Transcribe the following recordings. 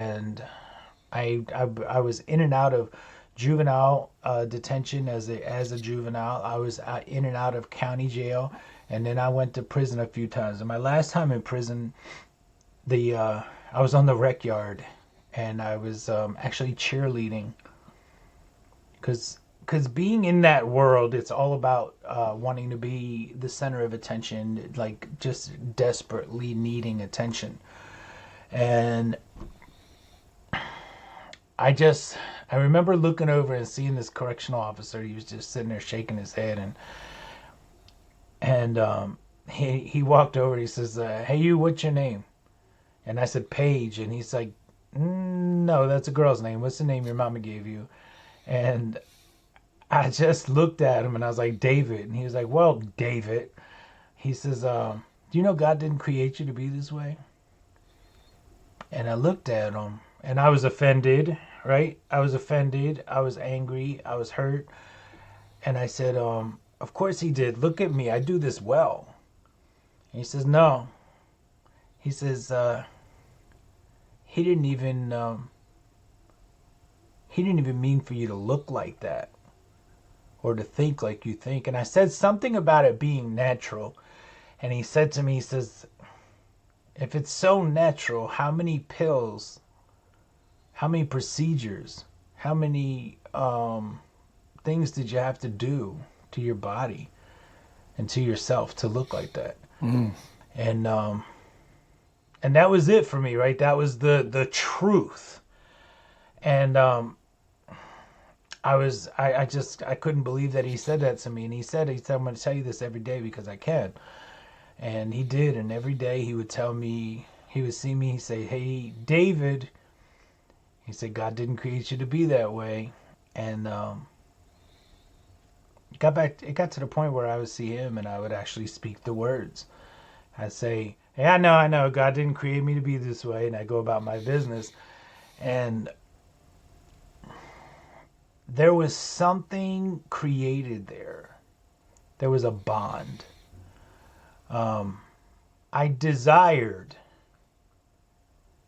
and I was in and out of juvenile detention as a juvenile. I was in and out of county jail, and then I went to prison a few times. And my last time in prison, the I was on the rec yard, and I was actually cheerleading, because being in that world, it's all about wanting to be the center of attention, like just desperately needing attention. And I just I remember looking over and seeing this correctional officer. He was just sitting there shaking his head, and he walked over. He says, "Hey, you, what's your name?" And I said, "Paige." And he's like, "No, that's a girl's name. What's the name your mama gave you?" And I just looked at him and I was like, "David." And he was like, "Well, David." He says, "Do you know God didn't create you to be this way?" And I looked at him and I was offended, right? I was offended. I was angry. I was hurt. And I said, "Of course he did. Look at me. I do this well." And he says, "No." He says, he didn't even, he didn't even mean for you to look like that or to think like you think." And I said something about it being natural. And he said to me, he says, "If it's so natural, how many pills, how many procedures, how many things did you have to do to your body and to yourself to look like that?" And and that was it for me, right? That was the truth. And I couldn't believe that he said that to me. And he said, "I'm going to tell you this every day because I can." And he did. And every day he would tell me, he would see me, he'd say, "Hey, David," he said, "God didn't create you to be that way." And it got to the point where I would see him and I would actually speak the words. I'd say, "Hey, I know, God didn't create me to be this way." And I go about my business. And there was something created there. There was a bond. I desired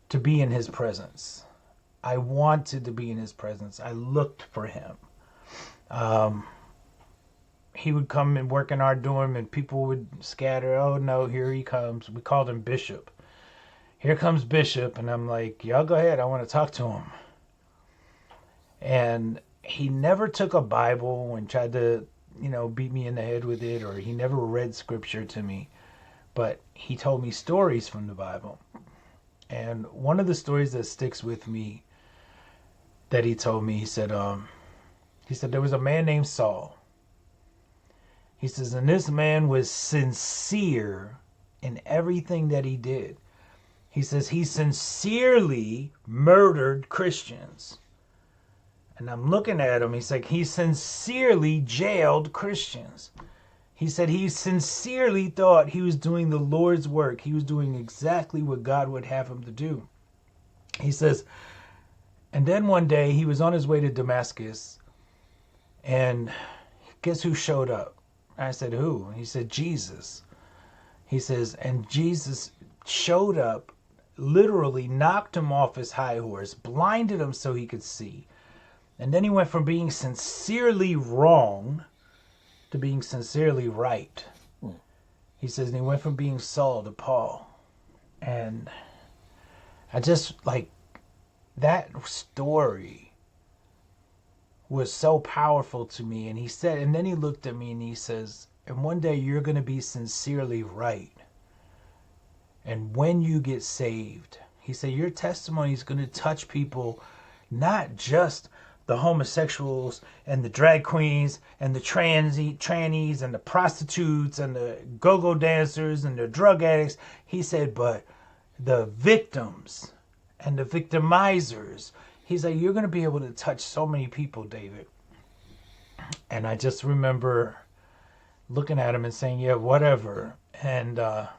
to be in his presence. I wanted to be in his presence. I looked for him. He would come and work in our dorm, and people would scatter. "Oh no, here he comes." We called him Bishop. "Here comes Bishop." And I'm like, "Y'all go ahead. I want to talk to him." And he never took a Bible and tried to, beat me in the head with it, or he never read scripture to me. But he told me stories from the Bible. And one of the stories that sticks with me that he told me, he said there was a man named Saul. He says, and this man was sincere in everything that he did. He says he sincerely murdered Christians. And I'm looking at him. He's like, he sincerely jailed Christians. He said he sincerely thought he was doing the Lord's work. He was doing exactly what God would have him to do. He says, and then one day he was on his way to Damascus, and guess who showed up? I said, "Who?" He said, "Jesus." He says, and Jesus showed up, literally knocked him off his high horse, blinded him so he could see. And then he went from being sincerely wrong to being sincerely right. He says, and he went from being Saul to Paul. And I just like that story was so powerful to me. And he said, and then he looked at me and he says, and one day you're going to be sincerely right. And when you get saved, he said, your testimony is going to touch people, not just the homosexuals and the drag queens and the trannies and the prostitutes and the go-go dancers and the drug addicts. He said, but the victims and the victimizers. He's like, you're going to be able to touch so many people, David. And I just remember looking at him and saying, yeah, whatever. And now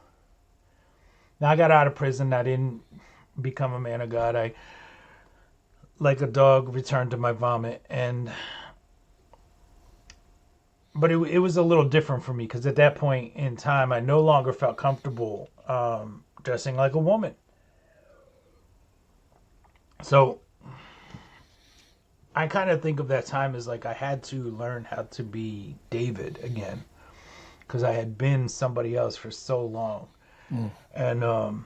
I got out of prison. I didn't become a man of God. I, like a dog, returned to my vomit. But it was a little different for me because at that point in time, I no longer felt comfortable dressing like a woman. So I kind of think of that time as like I had to learn how to be David again because I had been somebody else for so long. And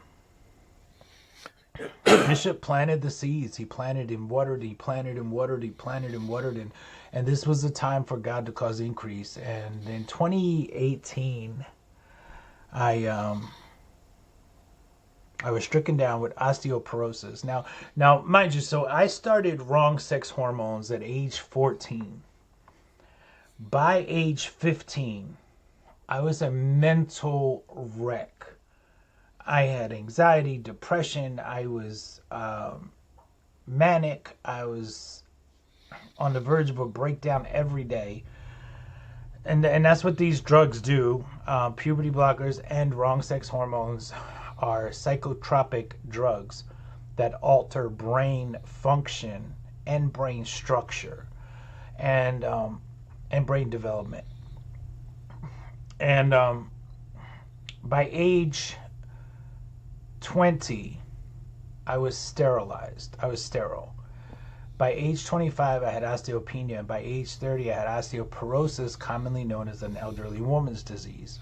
Bishop planted the seeds. He planted and watered. He planted and watered. He planted and watered. And this was the time for God to cause increase. And in 2018, I was stricken down with osteoporosis. Now, mind you, so I started wrong sex hormones at age 14. By age 15, I was a mental wreck. I had anxiety, depression. I was manic. I was on the verge of a breakdown every day. And that's what these drugs do. Puberty blockers and wrong sex hormones are psychotropic drugs that alter brain function and brain structure and brain development. And by age 20, I was sterilized. I was sterile. By age 25, I had osteopenia. By age 30, I had osteoporosis, commonly known as an elderly woman's disease.